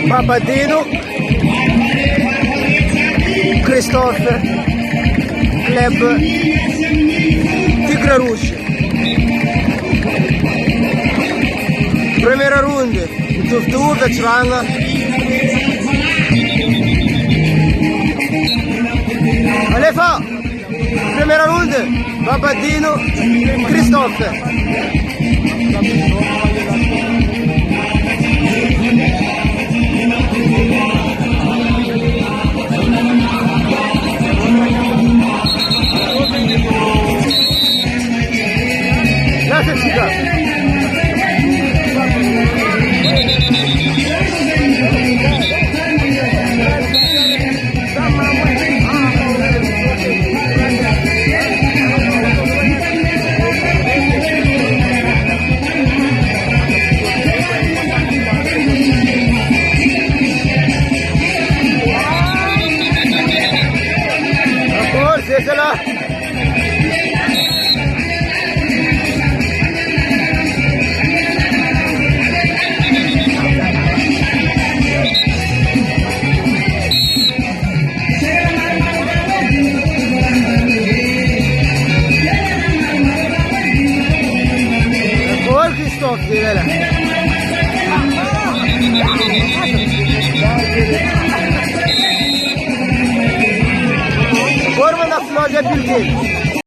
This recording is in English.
Papadino, Christopher, Gleb, Tigre Rouge. Primera runde, Tuftur de Tranga. Alefa, primera runde, Papadino, Christopher. Gracias, chicas. Déjala. Mejor Christoph, dígala. Forma da Flórida Bilgueiro.